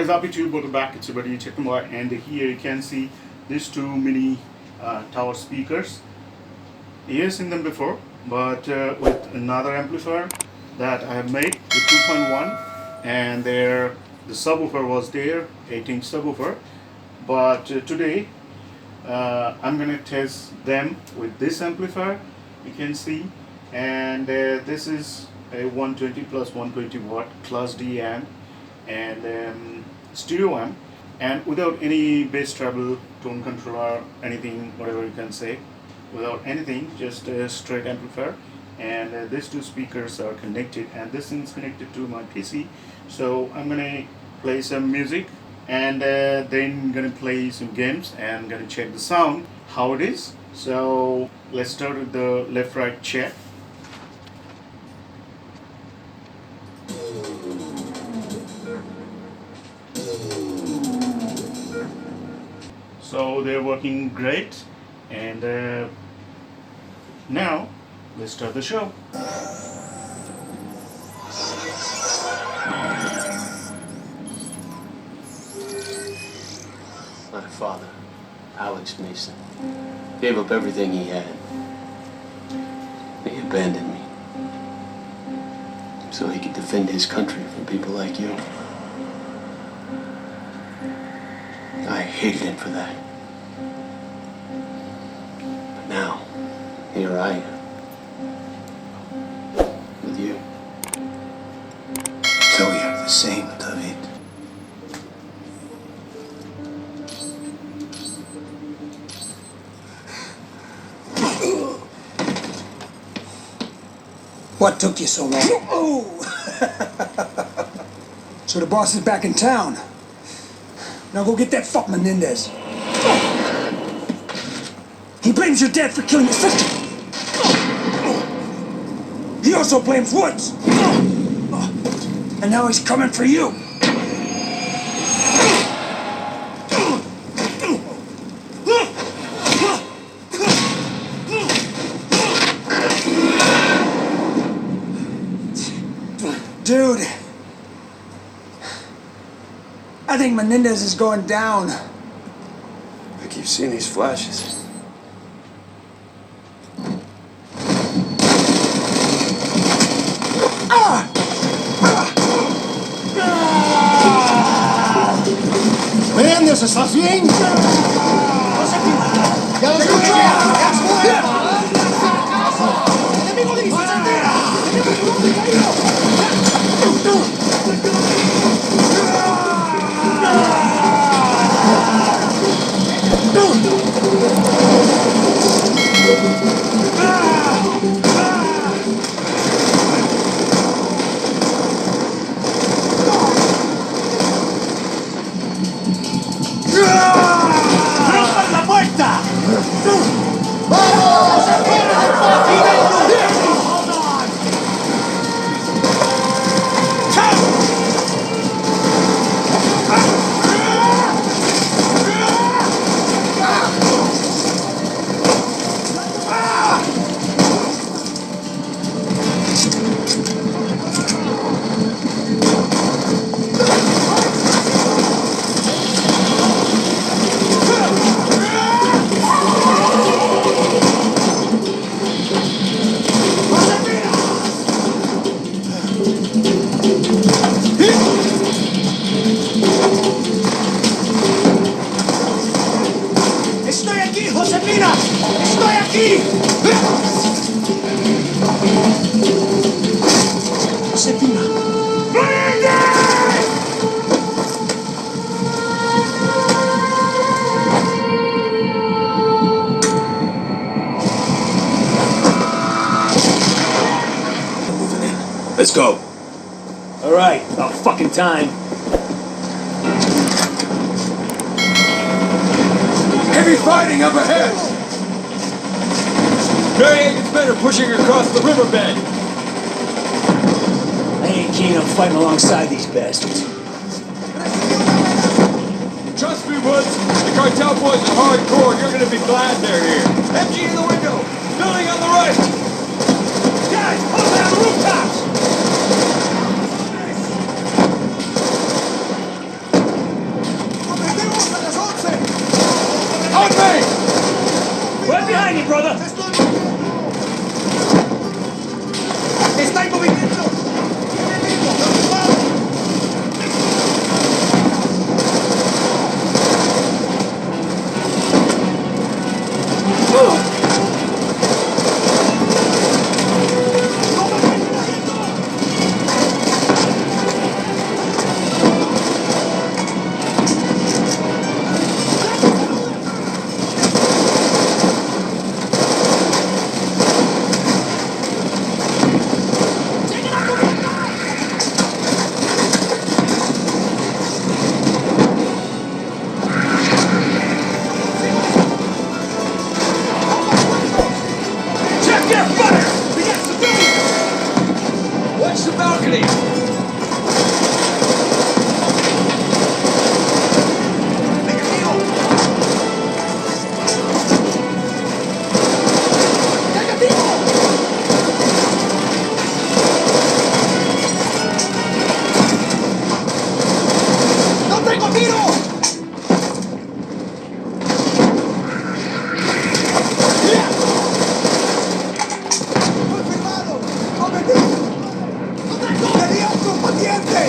is up to you, welcome back. It's your buddy Technoboy, and here you can see these two mini tower speakers. Yes, in them before, but with another amplifier that I have made with 2.1, and the subwoofer was there, 8-inch subwoofer. But today I'm gonna test them with this amplifier. You can see, and this is a 120 plus 120 watt Class D amp and stereo amp, and without any bass treble, tone controller, anything, whatever you can say, without anything, just a straight amplifier. And these two speakers are connected, and this is connected to my PC. So I'm gonna play some music, and then gonna play some games, and gonna check the sound how it is. So let's start with the left right check. So they're working great, and now let's start the show. My father, Alex Mason, gave up everything he had. He abandoned me so he could defend his country from people like you. I hated him for that. But now, here I am. With you. So we are the same, David. What took you so long? So the boss is back in town. Now go get that fuck Menendez. He blames your dad for killing his sister. He also blames Woods. And now he's coming for you. Dude, I think Menendez is going down. I keep seeing these flashes. Menendez, ¿estás bien? ¡Ya lo escuché! ¡Enemigo ¡rompan la puerta! ¡Vamos! ¡Estoy aquí, Josefina! ¡Estoy aquí! Josefina. Let's go. All right, about fucking time. Heavy fighting up ahead. Noriega men are pushing across the riverbed. I ain't keen on fighting alongside these bastards. Trust me, Woods. The cartel boys are hardcore. You're gonna be glad they're here. MG in the window. Building on the right. Guys, hold down the rooftops! behind you, brother! ¡Está en movimiento! ¡Enemigo! ¡Vamos! Check your fire! We got civilians! Watch the balcony! ¡No tengo tiro! ¡Confirmado! ¡Cometido! ¡Tenía un combatiente!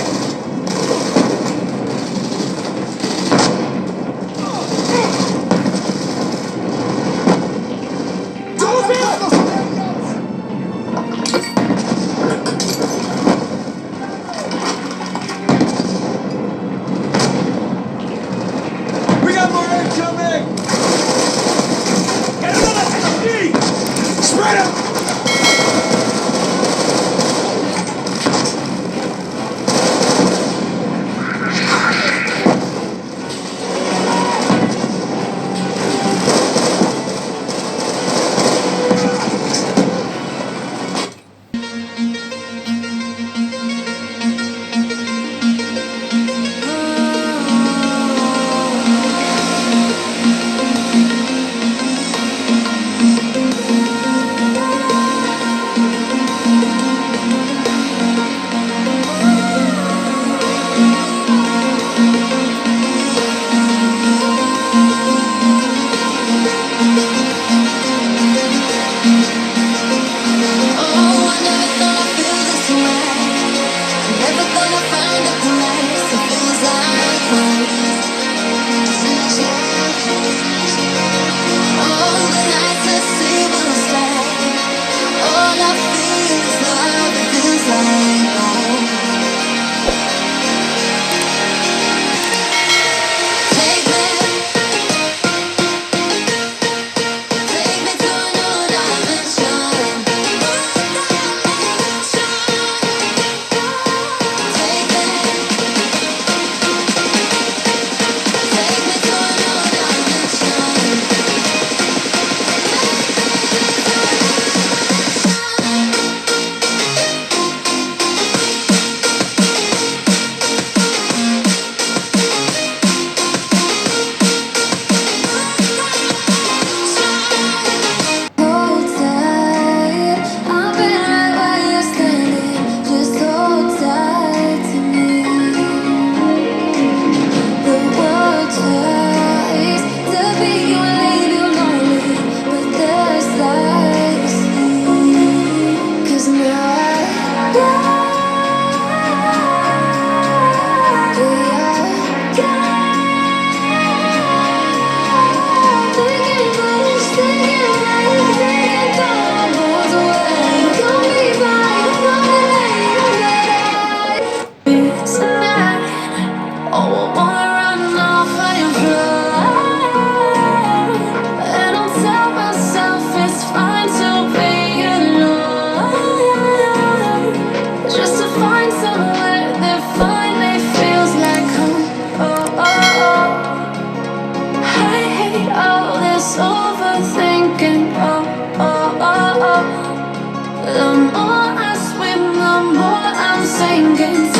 ¡Avanzados sobre ellos! We got more incoming! Get another SMG! ¡Spread out! The more I swim, the more I'm sinking.